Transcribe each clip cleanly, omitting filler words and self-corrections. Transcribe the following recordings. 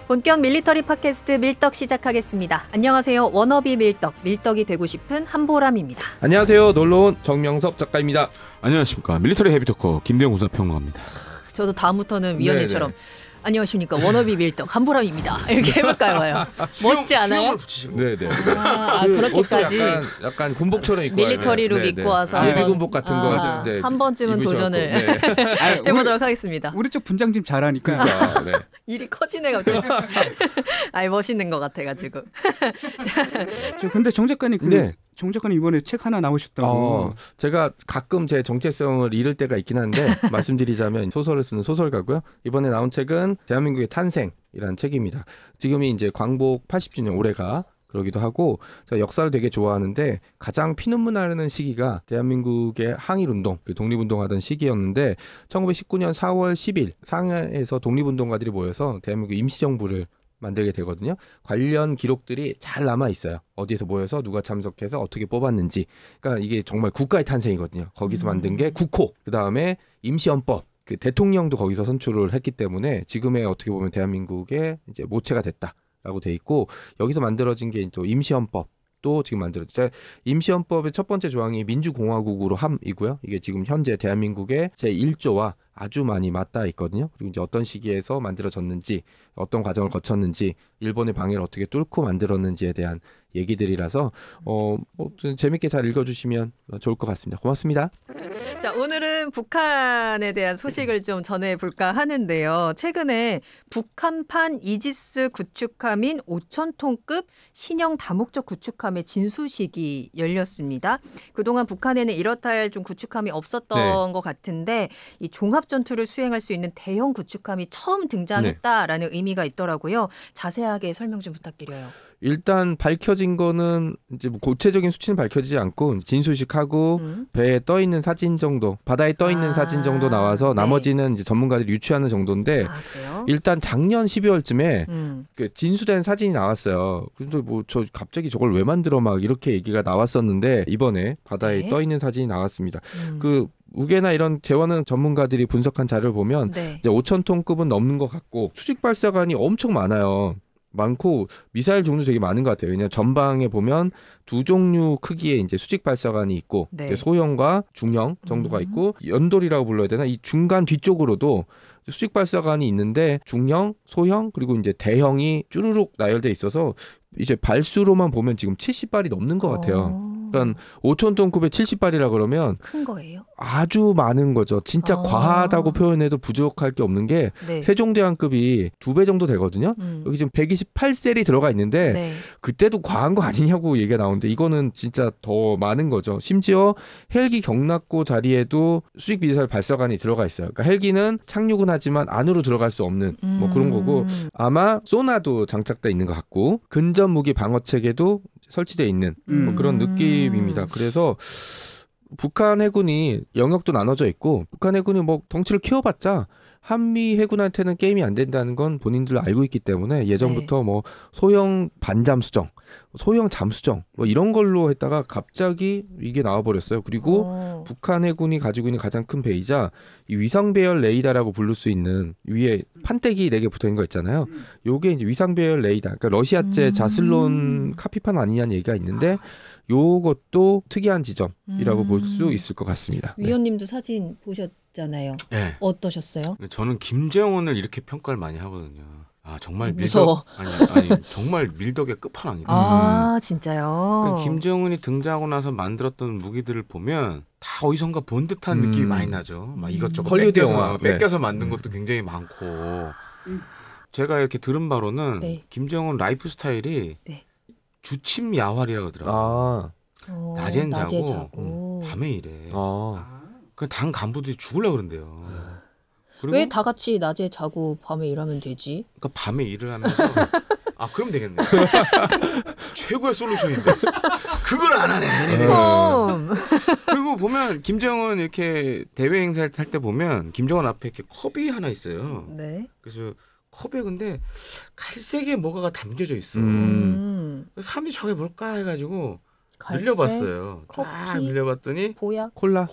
본격 밀리터리 팟캐스트 밀떡 시작하겠습니다. 안녕하세요. 워너비 밀떡, 밀떡이 되고 싶은 한보람입니다. 안녕하세요. 놀러온 정명섭 작가입니다. 안녕하십니까. 밀리터리 헤비토커 김대영 군사평론가입니다. 저도 다음부터는 위원님처럼 안녕하십니까. 워너비 밀떡 한보람입니다. 이렇게 해볼까요? 멋있지 않아요? 네네. 그렇게까지 약간 군복처럼 입고 밀리터리룩 입고 와서 예비군복 같은 거 네, 한 번쯤은 도전을 네. 해보도록 하겠습니다. 우리 쪽 분장님 잘하니까. 그러니까, 네. 일이 커지네 갑자기. 멋있는 것 같아가지고. 근데 정 작가님 네. 정 작가님 이번에 책 하나 나오셨다고. 제가 가끔 제 정체성을 잃을 때가 있긴 한데 말씀드리자면 소설을 쓰는 소설가고요. 이번에 나온 책은 대한민국의 탄생이라는 책입니다. 지금이 이제 광복 80주년 올해가 그러기도 하고 제가 역사를 되게 좋아하는데 가장 피눈물 나는 시기가 대한민국의 항일운동, 독립운동하던 시기였는데 1919년 4월 10일 상하이에서 독립운동가들이 모여서 대한민국 임시정부를 만들게 되거든요. 관련 기록들이 잘 남아 있어요. 어디에서 모여서 누가 참석해서 어떻게 뽑았는지. 그러니까 이게 정말 국가의 탄생이거든요. 거기서 만든 게 국호, 그다음에 임시헌법, 대통령도 거기서 선출을 했기 때문에 지금의 어떻게 보면 대한민국의 이제 모체가 됐다라고 돼 있고 여기서 만들어진 게 또 임시헌법. 또 지금 만들어졌죠. 임시헌법의 첫 번째 조항이 민주공화국으로 함이고요. 이게 지금 현재 대한민국의 제1조와 아주 많이 맞닿아 있거든요. 그리고 이제 어떤 시기에서 만들어졌는지, 어떤 과정을 거쳤는지, 일본의 방해를 어떻게 뚫고 만들었는지에 대한 얘기들이라서 재밌게 잘 읽어주시면 좋을 것 같습니다. 고맙습니다. 자, 오늘은 북한에 대한 소식을 좀 전해볼까 하는데요. 최근에 북한판 이지스 구축함인 5,000톤급 신형 다목적 구축함의 진수식이 열렸습니다. 그동안 북한에는 이렇다 할 좀 구축함이 없었던 것 같은데 이 종합 전투를 수행할 수 있는 대형 구축함이 처음 등장했다라는 의미가 있더라고요. 자세하게 설명 좀 부탁드려요. 일단 밝혀진 거는 이제 뭐 구체적인 수치는 밝혀지지 않고 진수식하고 배에 떠 있는 사진 정도, 바다에 떠 있는 사진 정도 나와서 나머지는 이제 전문가들이 유추하는 정도인데 일단 작년 12월쯤에 그 진수된 사진이 나왔어요. 근데 뭐 저 갑자기 저걸 왜 만들어 막 이렇게 얘기가 나왔었는데 이번에 바다에 떠 있는 사진이 나왔습니다. 그 우계나 이런 재원은 전문가들이 분석한 자료를 보면 이제 5,000톤급은 넘는 것 같고 수직 발사관이 엄청 많고 미사일 종류 되게 많은 것 같아요. 왜냐하면 전방에 보면 두 종류 크기의 이제 수직 발사관이 있고 소형과 중형 정도가 있고 연돌이라고 불러야 되나 이 중간 뒤쪽으로도 수직 발사관이 있는데 중형, 소형 그리고 이제 대형이 쭈루룩 나열돼 있어서 이제 발수로만 보면 지금 70발이 넘는 것 같아요. 그러니까 5,000톤급의 70발이라 그러면 큰 거예요? 아주 많은 거죠. 진짜 과하다고 표현해도 부족할 게 없는 게 세종대왕급이 2배 정도 되거든요. 여기 지금 128셀이 들어가 있는데 그때도 과한 거 아니냐고 얘기가 나오는데 이거는 진짜 더 많은 거죠. 심지어 헬기 경납고 자리에도 수직 미사일 발사관이 들어가 있어요. 그러니까 헬기는 착륙은 하지만 안으로 들어갈 수 없는 뭐 그런 거고 아마 소나도 장착돼 있는 것 같고 근접 무기 방어 체계도 설치돼 있는 뭐 그런 느낌입니다. 그래서 북한 해군이 영역도 나눠져 있고 북한 해군이 뭐 덩치를 키워봤자 한미 해군한테는 게임이 안 된다는 건 본인들 알고 있기 때문에 예전부터 뭐 소형 반잠수정, 소형 잠수정 뭐 이런 걸로 했다가 갑자기 이게 나와버렸어요. 그리고 북한 해군이 가지고 있는 가장 큰 배이자 이 위상배열 레이더라고 부를 수 있는 위에 판때기 4개 붙어 있는 거 있잖아요. 요게 이제 위상배열 레이더, 그러니까 러시아제 자슬론 카피판 아니냐는 얘기가 있는데 요것도 특이한 지점이라고 볼 수 있을 것 같습니다. 위원님도 사진 보셨잖아요. 네. 어떠셨어요? 저는 김정은을 이렇게 평가를 많이 하거든요. 아 정말 무서워. 아니 정말 밀덕의 끝판왕이다. 아 진짜요? 그러니까 김정은이 등장하고 나서 만들었던 무기들을 보면 다 어디선가 본 듯한 느낌이 많이 나죠. 막 이것저것 헐리우드 영화 뺏겨서 만든 것도 굉장히 많고. 제가 이렇게 들은 바로는 김정은 라이프 스타일이 주침 야활이라고 그러더라고요. 낮엔 자고 밤에 일해. 그 당 간부들이 죽으려고 그런대요. 왜 다 같이 낮에 자고 밤에 일하면 되지? 그러니까 밤에 일을 하면서 그럼 되겠네. 최고의 솔루션인데 그걸 안 하네. 그리고 보면 김정은 이렇게 대외 행사를 할 때 보면 김정은 앞에 이렇게 컵이 하나 있어요. 그래서 컵에 근데 갈색에 뭐가가 담겨져 있어. 그래서 사람들이 저게 뭘까 해가지고 늘려봤어요. 쫙 늘려봤더니 보약? 콜라.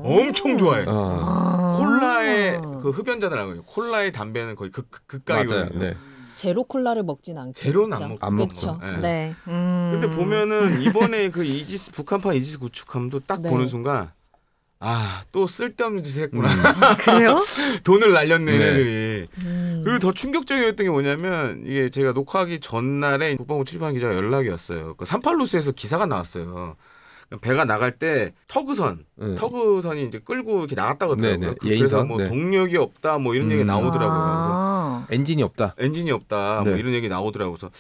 엄청 좋아해. 콜라에 그 흡연자들 알거든요. 콜라에 담배는 거의 맞아요. 극강이거든요. 네. 제로 콜라를 먹진 않겠죠. 제로는 안 먹죠. 안 먹죠. 그렇죠. 네. 네. 근데 보면은 이번에 그 이지스 북한판 이지스 구축함도 딱 네. 보는 순간 또 쓸데없는 짓을 했구나. 그래요? 돈을 날렸네 네. 얘네들이. 그리고 더 충격적이었던 게 뭐냐면 이게 제가 녹화하기 전날에 국방부 출입하는 기자가 연락이 왔어요. 그 38로스에서 기사가 나왔어요. 배가 나갈 때 터그선이 이제 끌고 이렇게 나갔다거든요. 네네. 그래서 예인선? 뭐 네. 동력이 없다 뭐 이런 얘기 나오더라고요. 그래서 엔진이 없다. 엔진이 없다 네. 뭐 이런 얘기 나오더라고요. 그래서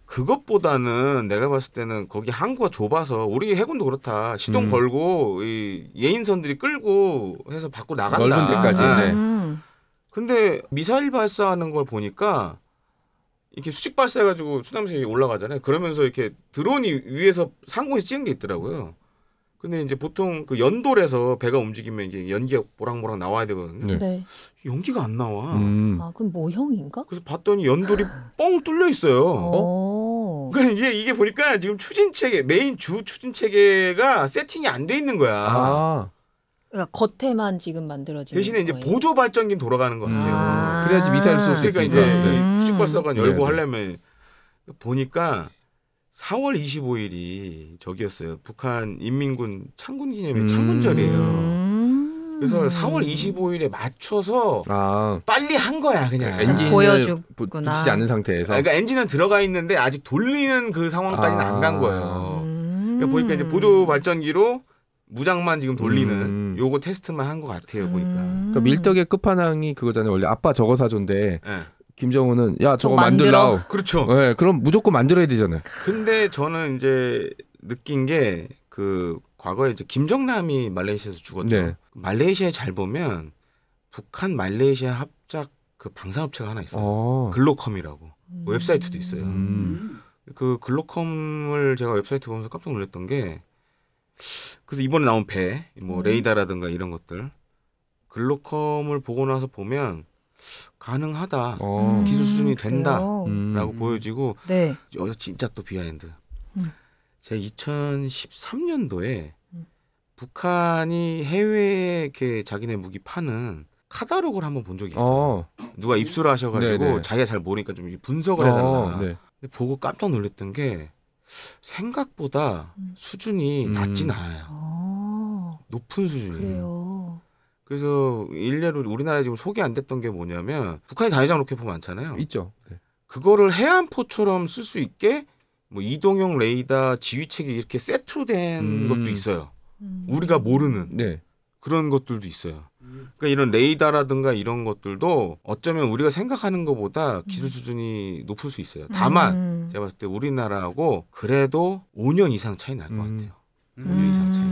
그것보다는 내가 봤을 때는 거기 항구가 좁아서 우리 해군도 그렇다. 시동 걸고 이 예인선들이 끌고 해서 밖으로 나간다. 넓은 데까지. 네. 근데 미사일 발사하는 걸 보니까 이렇게 수직 발사해가지고 수남식이 올라가잖아요. 그러면서 이렇게 드론이 위에서 상공에서 찍은 게 있더라고요. 근데 이제 보통 그 연돌에서 배가 움직이면 이제 연기가 모락모락 나와야 되거든요. 네. 네. 연기가 안 나와. 아, 그럼 모형인가? 그래서 봤더니 연돌이 뻥 뚫려 있어요. 그러니까 이게 보니까 지금 추진 체계 메인 주 추진 체계가 세팅이 안 돼 있는 거야. 그러니까 겉에만 지금 만들어진 대신에 이제 거예요? 보조 발전기 돌아가는 것 같아요. 그래야지 미사일 쏠 수 그러니까 있으니까. 이제 네. 수직 발사관 열고 네. 하려면 보니까 4월 25일이 저기였어요. 북한 인민군 창군 기념일 창군절이에요. 그래서 4월 25일에 맞춰서 빨리 한 거야 그냥. 엔진을 보여주구나. 붙이지 않은 상태에서. 그러니까 엔진은 들어가 있는데 아직 돌리는 그 상황까지는 안 간 거예요. 그러니까 보니까 이제 보조 발전기로 무장만 지금 돌리는 요거 테스트만 한 것 같아요 보니까. 그러니까 밀떡의 끝판왕이 그거잖아요. 원래 아빠 저거 사준데 네. 김정은은 야 저거 만들어. 만들라. 그렇죠. 네, 그럼 무조건 만들어야 되잖아요. 근데 저는 이제 느낀 게 그 과거에 이제 김정남이 말레이시아에서 죽었죠. 네. 말레이시아에 잘 보면 북한 말레이시아 합작 그 방산업체가 하나 있어요. 글로컴이라고 웹사이트도 있어요. 그 글로컴을 제가 웹사이트 보면서 깜짝 놀랐던 게 그래서 이번에 나온 배, 뭐 레이더라든가 이런 것들 글로컴을 보고 나서 보면 가능하다, 기술 수준이 된다라고 보여지고 네. 여기서 진짜 또 비하인드. 제가 2013년도에 북한이 해외에 이렇게 자기네 무기 파는 카탈로그를 한번 본 적이 있어요. 누가 입수를 하셔가지고 네네. 자기가 잘 모르니까 좀 분석을 해달라. 네. 근데 보고 깜짝 놀랐던 게 생각보다 수준이 낮진 않아요. 높은 수준이에요. 그래요. 그래서 일례로 우리나라에 지금 소개 안 됐던 게 뭐냐면 북한이 다이장 로켓포 많잖아요. 있죠. 네. 그거를 해안포처럼 쓸 수 있게 뭐 이동형 레이더 지휘체계 이렇게 세트로 된 것도 있어요. 우리가 모르는 네. 그런 것들도 있어요. 그러니까 이런 레이더라든가 이런 것들도 어쩌면 우리가 생각하는 것보다 기술 수준이 높을 수 있어요. 다만 제가 봤을 때 우리나라하고 그래도 5년 이상 차이 날 것 같아요. 5년 이상 차이.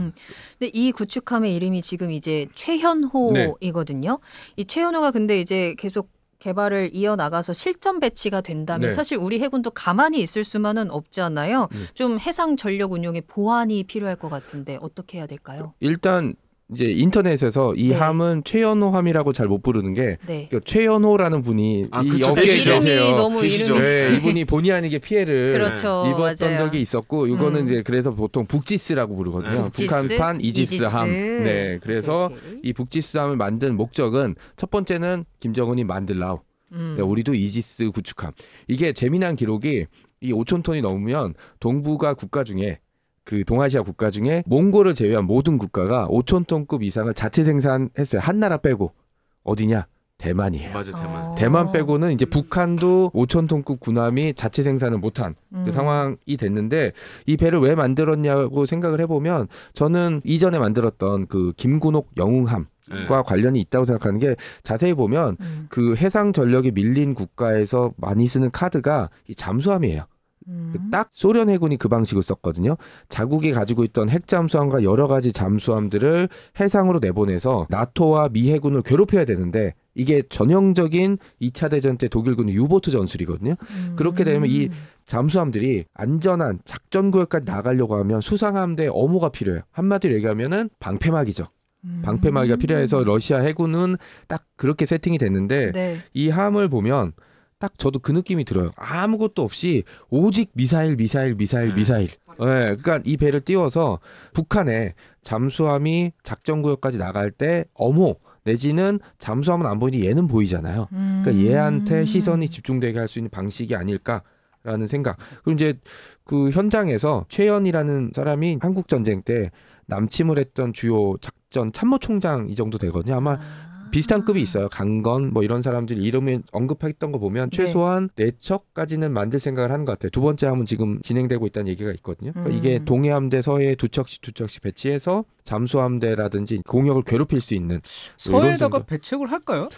근데 이 구축함의 이름이 지금 이제 최현호이거든요. 이 최현호가 근데 이제 계속 개발을 이어나가서 실전 배치가 된다면 네. 사실 우리 해군도 가만히 있을 수만은 없잖아요. 좀 해상 전력 운용에 보완이 필요할 것 같은데 어떻게 해야 될까요? 일단 이제 인터넷에서 이 네. 함은 최연호 함이라고 잘 못 부르는 게 네. 그러니까 최연호라는 분이 이 그쵸. 업계에 계시죠. 이름이 계세요. 너무 계시죠. 이름이 네, 이분이 본의 아니게 피해를 그렇죠. 입었던 맞아요. 적이 있었고 이거는 이제 그래서 보통 북지스라고 부르거든요. 북지스, 북한판 이지스함. 이지스. 네, 그래서 오케이. 이 북지스함을 만든 목적은 첫 번째는 김정은이 만들라우. 네, 우리도 이지스 구축함. 이게 재미난 기록이 이 5,000톤이 넘으면 동북아 국가 중에 그 동아시아 국가 중에 몽골을 제외한 모든 국가가 5,000톤급 이상을 자체 생산했어요. 한 나라 빼고. 어디냐? 대만이에요. 맞아, 대만. 대만 빼고는 이제 북한도 5,000톤급 군함이 자체 생산을 못한 음. 그 상황이 됐는데 이 배를 왜 만들었냐고 생각을 해보면 저는 이전에 만들었던 그 김군옥 영웅함 과 관련이 있다고 생각하는 게 자세히 보면 그 해상 전력이 밀린 국가에서 많이 쓰는 카드가 이 잠수함이에요. 딱 소련 해군이 그 방식을 썼거든요. 자국이 가지고 있던 핵잠수함과 여러 가지 잠수함들을 해상으로 내보내서 나토와 미 해군을 괴롭혀야 되는데 이게 전형적인 2차 대전 때 독일군의 유보트 전술이거든요. 그렇게 되면 이 잠수함들이 안전한 작전구역까지 나가려고 하면 수상함대에 어모가 필요해요. 한마디로 얘기하면은 방패막이죠. 방패막이가 필요해서 러시아 해군은 딱 그렇게 세팅이 됐는데 네. 이 함을 보면 딱 저도 그 느낌이 들어요. 아무것도 없이 오직 미사일. 네, 그러니까 이 배를 띄워서 북한에 잠수함이 작전구역까지 나갈 때 어모 내지는 잠수함은 안 보이니 얘는 보이잖아요. 그러니까 얘한테 시선이 집중되게 할 수 있는 방식이 아닐까라는 생각. 그리고 이제 그 현장에서 최연이라는 사람이 한국 전쟁 때 남침을 했던 주요 작전 참모총장 이 정도 되거든요. 아마 비슷한 급이 있어요. 강건 뭐 이런 사람들 이름을 언급했던 거 보면 최소한 4척까지는 만들 생각을 하는 것 같아요. 두 번째 함은 지금 진행되고 있다는 얘기가 있거든요. 그러니까 이게 동해함대 서해에 두 척씩 배치해서 잠수함대라든지 공역을 괴롭힐 수 있는 뭐 이런 서해에다가 정도. 배책을 할까요?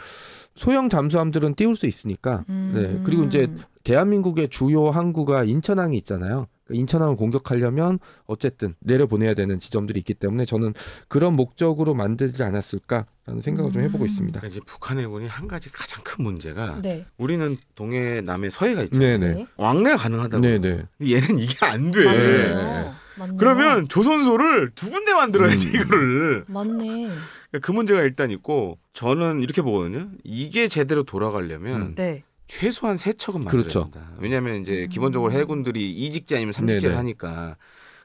소형 잠수함들은 띄울 수 있으니까. 네. 그리고 이제 대한민국의 주요 항구가 인천항이 있잖아요. 인천항을 공격하려면 어쨌든 내려보내야 되는 지점들이 있기 때문에 저는 그런 목적으로 만들지 않았을까라는 생각을 좀 해보고 있습니다. 그러니까 이제 북한 해군이 한 가지 가장 큰 문제가 네. 우리는 동해, 남해, 서해가 있잖아요. 네네. 왕래가 가능하다고. 네네. 근데 얘는 이게 안 돼. 맞네요. 맞네요. 그러면 조선소를 두 군데 만들어야 돼 이거를. 맞네. 그러니까 그 문제가 일단 있고 저는 이렇게 보거든요. 이게 제대로 돌아가려면 네. 최소한 3척은 만들어야 그렇죠. 된다. 왜냐하면 이제 기본적으로 해군들이 2직제 아니면 3직제를 네네. 하니까.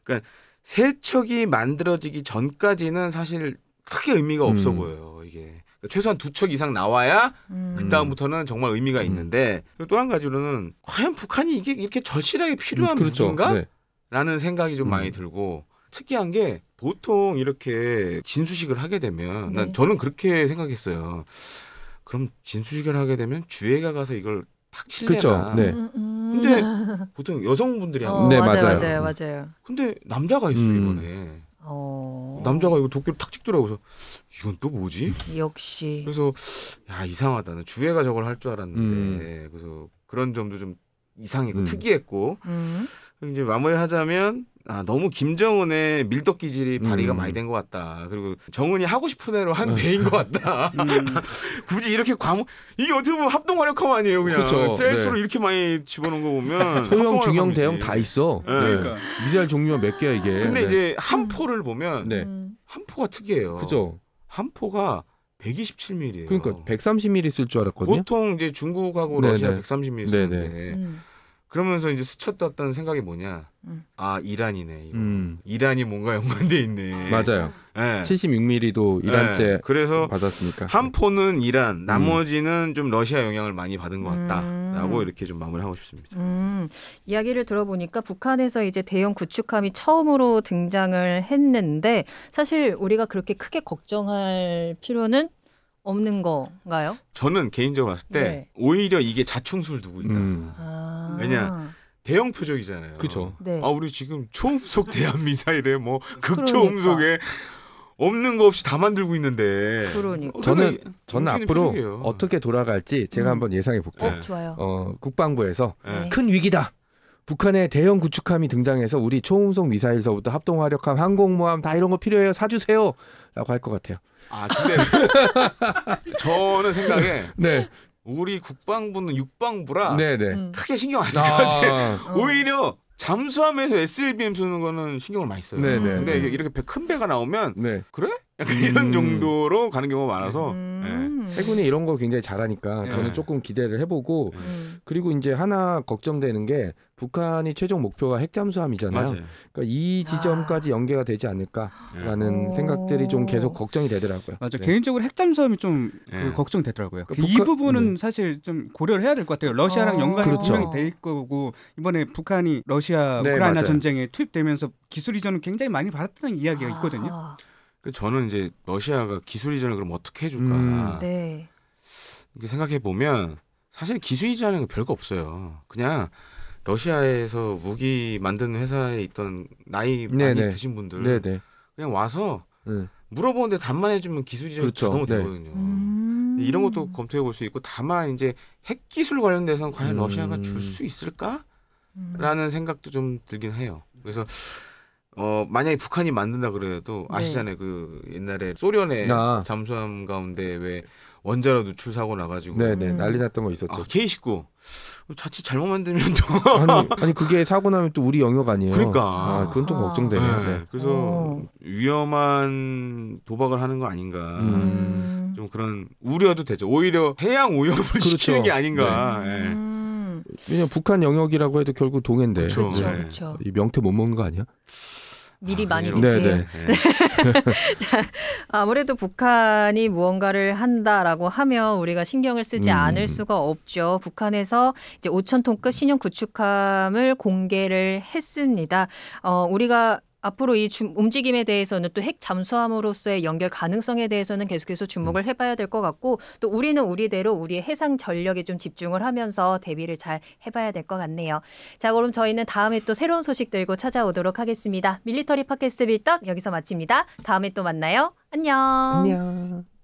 그러니까 3척이 만들어지기 전까지는 사실 크게 의미가 없어 보여요. 이게 그러니까 최소한 2척 이상 나와야 그 다음부터는 정말 의미가 있는데 또 한 가지로는 과연 북한이 이게 이렇게 절실하게 필요한 그렇죠. 무기인가? 네. 라는 생각이 좀 많이 들고 특이한 게 보통 이렇게 진수식을 하게 되면 네. 저는 그렇게 생각했어요. 그럼 진수식을 하게 되면 주애가 가서 이걸 탁 칠래나. 그렇죠. 네. 근데 보통 여성분들이 하고 네, 맞아요. 맞아요. 맞아요. 근데 남자가 있어 이번에. 남자가 이거 도끼를 탁 찍더라고. 그래서 이건 또 뭐지? 역시. 그래서 야 이상하다. 나 주애가 저걸 할 줄 알았는데 그래서 그런 점도 좀 이상했고 특이했고 이제 마무리하자면 너무 김정은의 밀떡 기질이 발휘가 많이 된 것 같다. 그리고 정은이 하고 싶은 대로 한 배인 것 같다. 굳이 이렇게 이게 어떻게 보면 합동화력함 아니에요, 그냥. 그렇죠. 셀수로 네. 이렇게 많이 집어넣은 거 보면 소형, 중형, 합동화력함이지. 대형 다 있어. 네. 그러니까. 미사일 종류가 몇 개야 이게. 근데 네. 이제 한 포를 보면 네. 한 포가 특이해요. 그죠. 한 포가 127mm예요. 그러니까 130mm 쓸 줄 알았거든요. 보통 이제 중국하고 네네. 러시아 130mm 쓰는데 네네. 그러면서 이제 스쳤던 생각이 뭐냐? 이란이네. 이거. 이란이 뭔가 연관돼 있네. 맞아요. 네. 76mm도 이란제 네. 그래서 받았으니까. 한 포는 이란, 나머지는 좀 러시아 영향을 많이 받은 것 같다라고 이렇게 좀 마무리하고 싶습니다. 이야기를 들어보니까 북한에서 이제 대형 구축함이 처음으로 등장을 했는데 사실 우리가 그렇게 크게 걱정할 필요는 없는 건가요? 저는 개인적으로 봤을 때 네. 오히려 이게 자충수를 두고 있다. 왜냐? 대형 표적이잖아요. 그렇죠. 네. 우리 지금 초음속 대한 미사일에 뭐 그러니까. 극초음속에 없는 거 없이 다 만들고 있는데. 그러니까. 저는 엄청난 앞으로 표적이에요. 어떻게 돌아갈지 제가 한번 예상해 볼게요. 네. 좋아요. 국방부에서 네. 큰 위기다. 북한의 대형 구축함이 등장해서 우리 초음속 미사일서부터 합동화력함, 항공모함 다 이런 거 필요해요. 사주세요. 라고 할 것 같아요. 근데 저는 생각에 네. 우리 국방부는 육방부라 네네. 크게 신경 안 쓸 것 같아요. 오히려 잠수함에서 SLBM 쏘는 거는 신경을 많이 써요. 네네. 근데 이렇게 큰 배가 나오면 네. 그래? 약간 이런 정도로 가는 경우가 많아서 해군이 이런 거 굉장히 잘하니까 네. 저는 조금 기대를 해보고 그리고 이제 하나 걱정되는 게 북한이 최종 목표가 핵잠수함이잖아요. 맞아요. 그러니까 이 지점까지 연계가 되지 않을까라는 오. 생각들이 좀 계속 걱정이 되더라고요. 맞아. 네. 개인적으로 핵잠수함이 좀 네. 걱정되더라고요. 그러니까 이 북한- 부분은 사실 좀 고려를 해야 될 것 같아요. 러시아랑 연관이 그렇죠. 분명히 돼 있고 이번에 북한이 러시아 네, 우크라이나 맞아요. 전쟁에 투입되면서 기술 이전을 굉장히 많이 받았다는 이야기가 있거든요. 저는 이제 러시아가 기술 이전을 그럼 어떻게 해줄까 네. 이렇게 생각해 보면 사실 기술 이전하는 거 별거 없어요. 그냥 러시아에서 무기 만드는 회사에 있던 나이 많이 네네. 드신 분들 네네. 그냥 와서 네. 물어보는데 답만 해주면 기술 이전이 그렇죠. 자동으로 네. 되거든요. 이런 것도 검토해 볼 수 있고 다만 이제 핵 기술 관련돼서는 과연 러시아가 줄 수 있을까라는 생각도 좀 들긴 해요. 그래서 만약에 북한이 만든다 그래도 아시잖아요. 그 옛날에 소련의 잠수함 가운데 왜 원자로 누출 사고 나가지고 네네. 난리 났던 거 있었죠. K-19 자칫 잘못 만들면 또 아니 그게 사고 나면 또 우리 영역 아니에요. 그러니까. 그건 좀 걱정되네요. 네. 그래서 위험한 도박을 하는 거 아닌가. 좀 그런 우려도 되죠. 오히려 해양 오염을 시키는 게 아닌가. 네. 왜냐면 북한 영역이라고 해도 결국 동해인데 그쵸. 그렇죠. 네. 그렇죠. 이 명태 못 먹는 거 아니야? 미리 많이 그래요? 드세요. 네네. 네. 아무래도 북한이 무언가를 한다라고 하면 우리가 신경을 쓰지 않을 수가 없죠. 북한에서 이제 5,000톤급 신형 구축함을 공개를 했습니다. 우리가 앞으로 이 움직임에 대해서는 또 핵 잠수함으로서의 연결 가능성에 대해서는 계속해서 주목을 해봐야 될 것 같고 또 우리는 우리대로 우리의 해상 전력에 좀 집중을 하면서 대비를 잘 해봐야 될 것 같네요. 자, 그럼 저희는 다음에 또 새로운 소식 들고 찾아오도록 하겠습니다. 밀리터리 팟캐스트 빌떡 여기서 마칩니다. 다음에 또 만나요. 안녕. 안녕.